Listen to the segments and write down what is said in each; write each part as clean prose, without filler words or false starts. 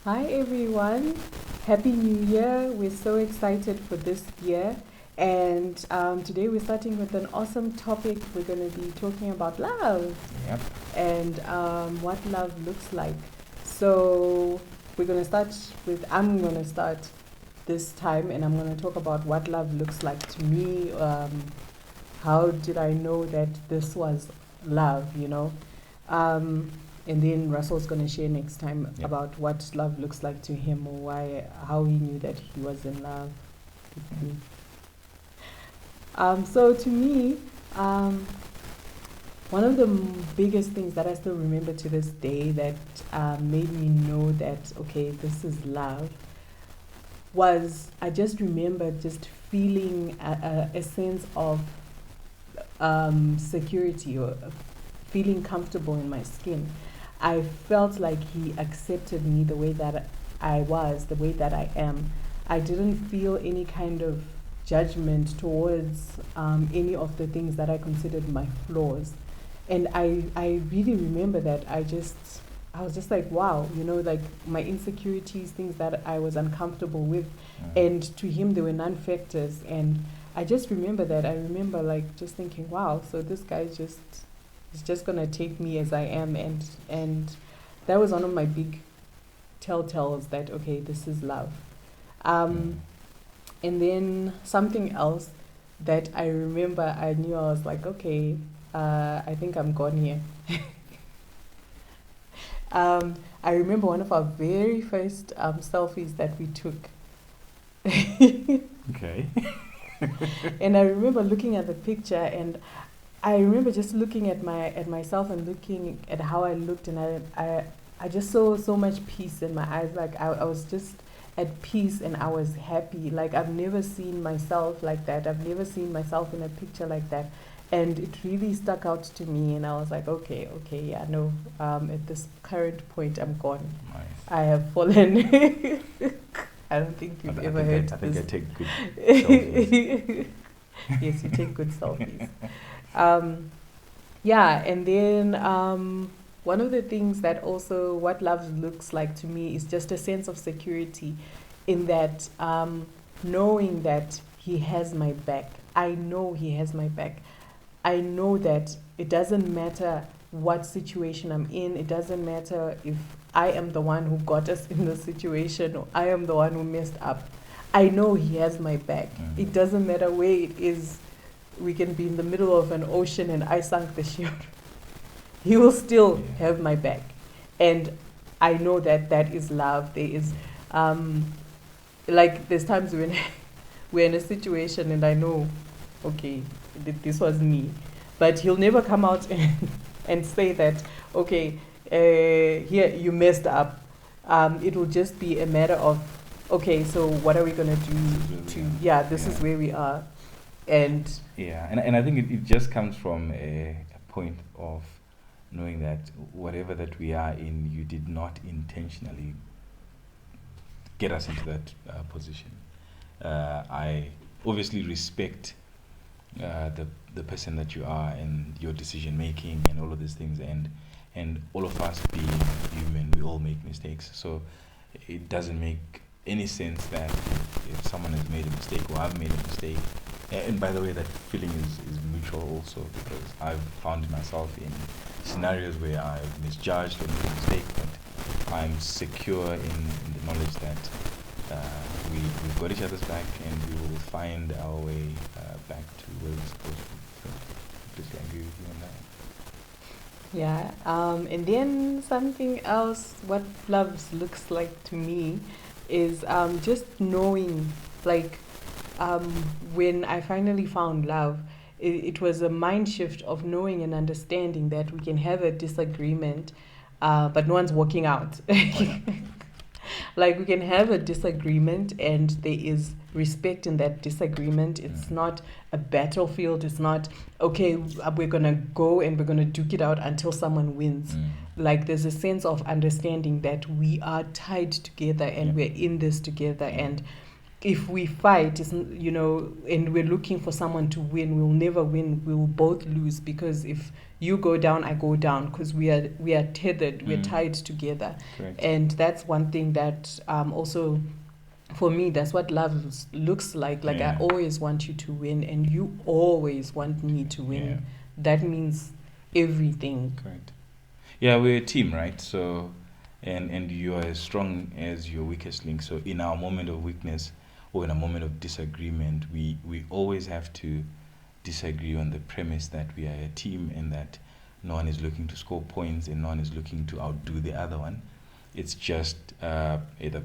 Hi everyone, Happy New Year. We're so excited for this year, and today we're starting with an awesome topic. We're going to be talking about love Yep. and what love looks like. So, I'm going to start this time, and I'm going to talk about what love looks like to me. How did I know that this was love? Um, and then Russell's going to share next time Yep. about what love looks like to him, or how he knew that he was in love with me. So to me, um, one of the biggest things that I still remember to this day that made me know that, okay, this is love, was I just remember just feeling a sense of security, or feeling comfortable in my skin. I felt like he accepted me the way that I was, the way that I am. I didn't feel any kind of judgment towards any of the things that I considered my flaws. And I really remember that I was just like, wow, like my insecurities, things that I was uncomfortable with. And to him, there were none factors. And I just remember that. I remember like just thinking, wow, so this guy is just gonna take me as I am, and that was one of my big telltales that, okay, this is love. Um, and then something else that I remember, I knew I was like, okay, I think I'm gone here. I remember one of our very first selfies that we took. Okay. And I remember looking at the picture, and I remember just looking at myself and looking at how I looked, and I just saw so much peace in my eyes. Like I was just at peace, and I was happy. Like I've never seen myself like that. I've never seen myself in a picture like that. And it really stuck out to me, and I was like, okay, yeah, no. At this current point, I'm gone. Nice. I have fallen. I don't think you've ever heard I think I this. take good selfies. Yes, you take good selfies. Um, yeah, and then one of the things that also what love looks like to me is just a sense of security, in that knowing that he has my back. I know he has my back. I know that it doesn't matter what situation I'm in. It doesn't matter if I am the one who got us in the situation, or I am the one who messed up. I know he has my back. It doesn't matter where it is. We can be in the middle of an ocean and I sunk the ship. He will still have my back. And I know that that is love. There is, like, there's times when we're in a situation and I know, okay, this was me. But he'll never come out and say that, okay, here, you messed up. It will just be a matter of, okay, so what are we going to do this is where we are. And And I think it just comes from a point of knowing that whatever that we are in, you did not intentionally get us into that position. I obviously respect the person that you are and your decision making and all of these things, and all of us being human, we all make mistakes. So it doesn't make any sense that if someone has made a mistake or I've made a mistake, and by the way, that feeling is mutual also, because I've found myself in scenarios where I've misjudged or made a mistake, but I'm secure in the knowledge that we've got each other's back, and we will find our way back to where we're supposed to be. So I just agree with you on that. yeah, and then something else, what love looks like to me is just knowing, like, um, when I finally found love, it was a mind shift of knowing and understanding that we can have a disagreement, but no one's walking out. Oh yeah. Like, we can have a disagreement, and there is respect in that disagreement. It's not a battlefield. It's not, okay, we're going to go and we're going to duke it out until someone wins. Like, there's a sense of understanding that we are tied together and we're in this together. And if we fight, and we're looking for someone to win, we'll never win. We'll both lose, because if you go down, I go down, because we are tethered, we're tied together. Correct. And that's one thing that also, for me, that's what love looks like. Like, I Yeah. always want you to win, and you always want me to win. Yeah. That means everything. Correct. Yeah, we're a team, right? So, and you are as strong as your weakest link. So, in our moment of weakness or in a moment of disagreement, we always have to disagree on the premise that we are a team and that no one is looking to score points and no one is looking to outdo the other one. It's just either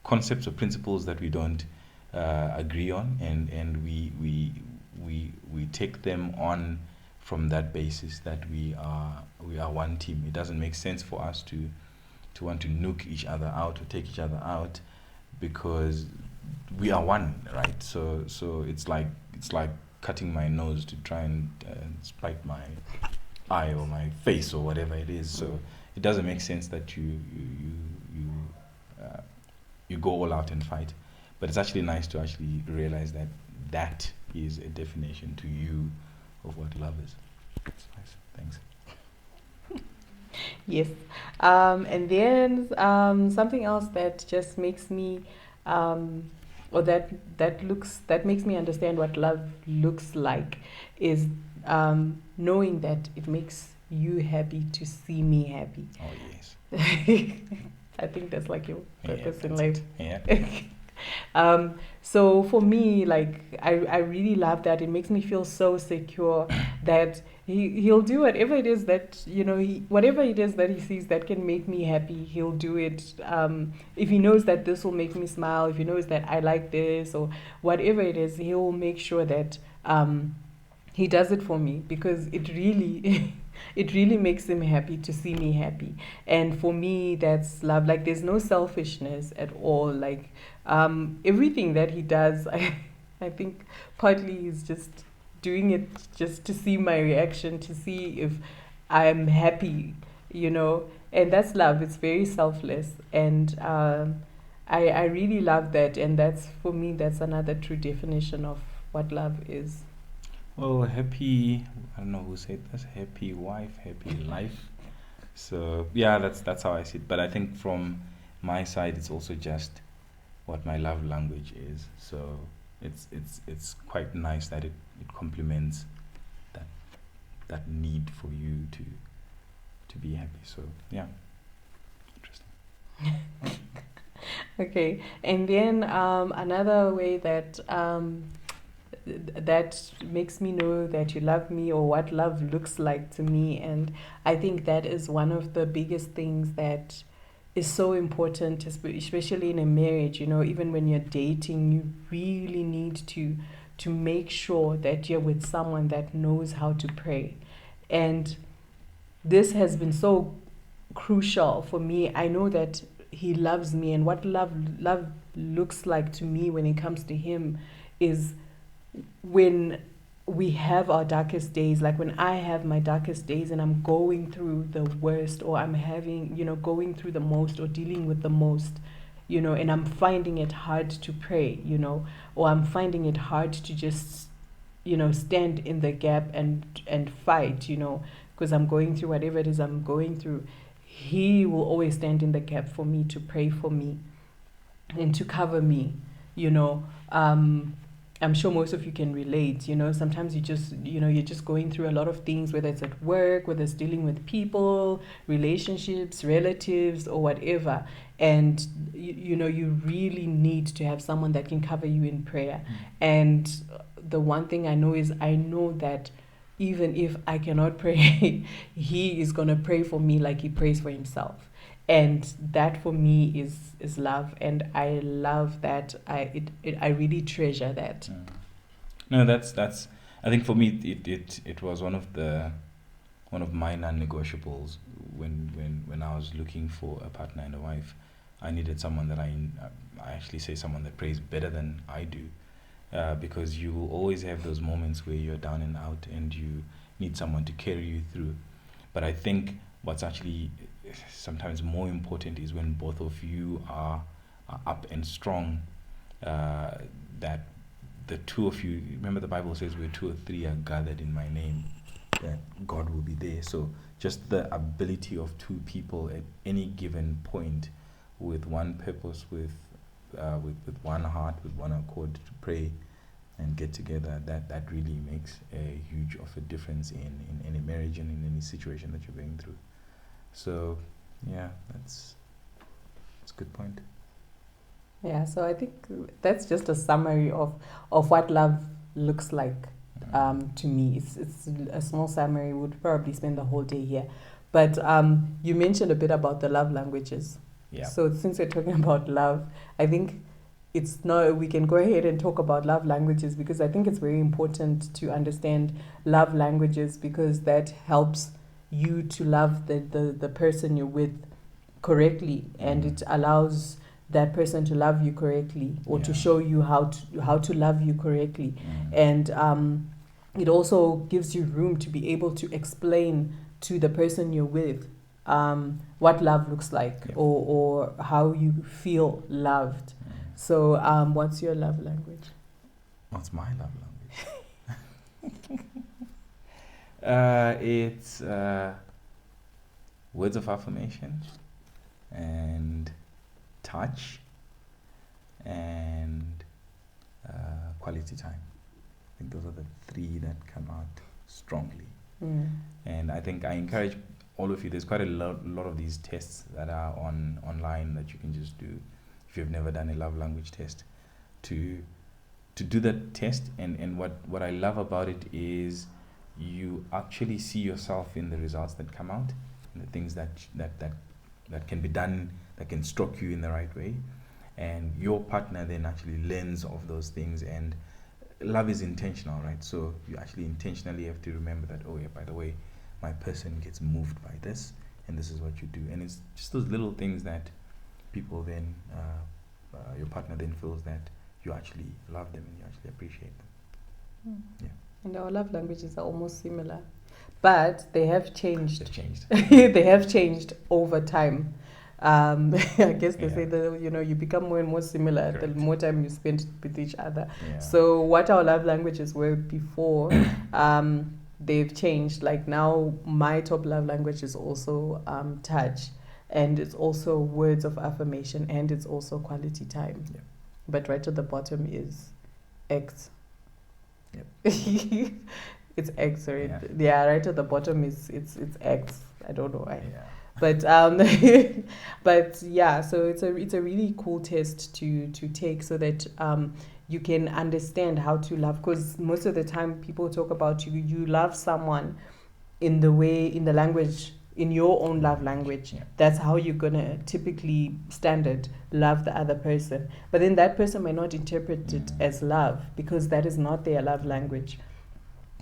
concepts or principles that we don't agree on, and we take them on from that basis, that we are one team. It doesn't make sense for us to want to nuke each other out or take each other out, because we are one, right? So it's like cutting my nose to try and spite my eye or my face or whatever it is. So it doesn't make sense that you go all out and fight. But it's actually nice to actually realize that that is a definition to you of what love is. It's nice. Thanks. Yes. And then something else that just makes me, or that makes me understand what love looks like, is knowing that it makes you happy to see me happy. Oh yes. I think that's like your Yeah, purpose in that's life. it. Yeah. So for me, like, I really love that. It makes me feel so secure that he'll do whatever it is that, whatever it is that he sees that can make me happy, he'll do it. If he knows that this will make me smile, if he knows that I like this, or whatever it is, he'll make sure that he does it for me, because it really it really makes him happy to see me happy. And for me, that's love. Like, there's no selfishness at all. Like, everything that he does, I think partly he's just doing it just to see my reaction, to see if I'm happy, and that's love. It's very selfless, and I really love that. And that's, for me, that's another true definition of what love is. Well, happy. I don't know who said this. Happy wife, happy life. So yeah, that's how I see it. But I think from my side, it's also just what my love language is. So it's quite nice that it complements that need for you to be happy. So yeah, interesting. Okay, and then another way that that makes me know that you love me, or what love looks like to me, and I think that is one of the biggest things that is so important, especially in a marriage. Even when you're dating, you really need to make sure that you're with someone that knows how to pray. And this has been so crucial for me. I know that he loves me, and what love looks like to me when it comes to him is when we have our darkest days, like when I have my darkest days and I'm going through the worst, or I'm having, going through the most, or dealing with the most, and I'm finding it hard to pray, or I'm finding it hard to just, stand in the gap and fight, because I'm going through whatever it is I'm going through. He will always stand in the gap for me, to pray for me and to cover me, I'm sure most of you can relate. Sometimes you're just going through a lot of things, whether it's at work, whether it's dealing with people, relationships, relatives, or whatever. And, you really need to have someone that can cover you in prayer. And the one thing I know is, I know that even if I cannot pray, he is going to pray for me like he prays for himself. And that for me is love, and I love that. I really treasure that. No, that's. I think for me, it was one of my non-negotiables when I was looking for a partner and a wife. I needed someone that I actually say someone that prays better than I do, because you will always have those moments where you're down and out, and you need someone to carry you through. But I think what's actually sometimes more important is when both of you are up and strong, that the two of you, remember the Bible says where 2 or 3 are gathered in my name, that God will be there. So just the ability of 2 people at any given point with one purpose, with one heart, with one accord to pray and get together, that really makes a huge of a difference in any marriage and in any situation that you're going through. So yeah, that's a good point. Yeah, so I think that's just a summary of what love looks like to me. It's a small summary. Would probably spend the whole day here. But you mentioned a bit about the love languages. Yeah. So since we're talking about love, I think we can go ahead and talk about love languages, because I think it's very important to understand love languages, because that helps you to love the person you're with correctly, and it allows that person to love you correctly, or to show you how to love you correctly. And it also gives you room to be able to explain to the person you're with what love looks like, or how you feel loved. So what's your love language? What's my love language? It's words of affirmation and touch and quality time. I think those are the 3 that come out strongly. And I think I encourage all of you, there's quite a lot of these tests that are online that you can just do if you've never done a love language test, to do that test. And what I love about it is you actually see yourself in the results that come out, and the things that can be done, that can stroke you in the right way, and your partner then actually learns of those things. And love is intentional, right? So you actually intentionally have to remember that, oh yeah, by the way, my person gets moved by this, and this is what you do. And it's just those little things that people then, your partner then feels that you actually love them and you actually appreciate them. Yeah. And our love languages are almost similar, but they have changed. They've changed. They have changed over time. I guess they say that you become more and more similar. Correct. The more time you spend with each other. Yeah. So what our love languages were before, they've changed. Like now, my top love language is also touch, and it's also words of affirmation, and it's also quality time. Yep. But right at the bottom is X. Yep. It's X, right? Yeah. Right at the bottom is it's X. I don't know why. Yeah. But but yeah, so it's a really cool test to take, so that you can understand how to love. Because most of the time people talk about you love someone in the language, in your own love language. Yeah. That's how you're gonna typically standard love the other person. But then that person might not interpret it as love, because that is not their love language.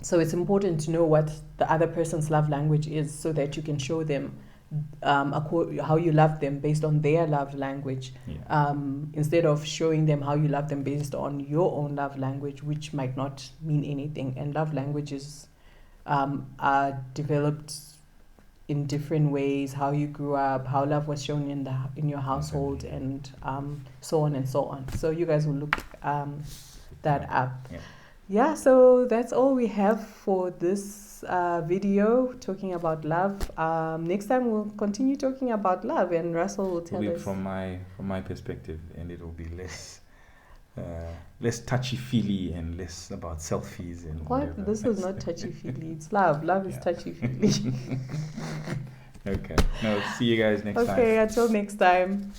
So it's important to know what the other person's love language is, so that you can show them how you love them based on their love language, instead of showing them how you love them based on your own love language, which might not mean anything. And love languages are developed in different ways, how you grew up, how love was shown in your household, and so on and so on. So you guys will look that up. Yeah, so that's all we have for this video talking about love. Next time we'll continue talking about love, and Russell will tell us from my perspective, and it will be less touchy-feely and less about selfies and whatever. This is not touchy-feely. It's love. Love is touchy-feely. Okay. No, see you guys next time. Okay, until next time.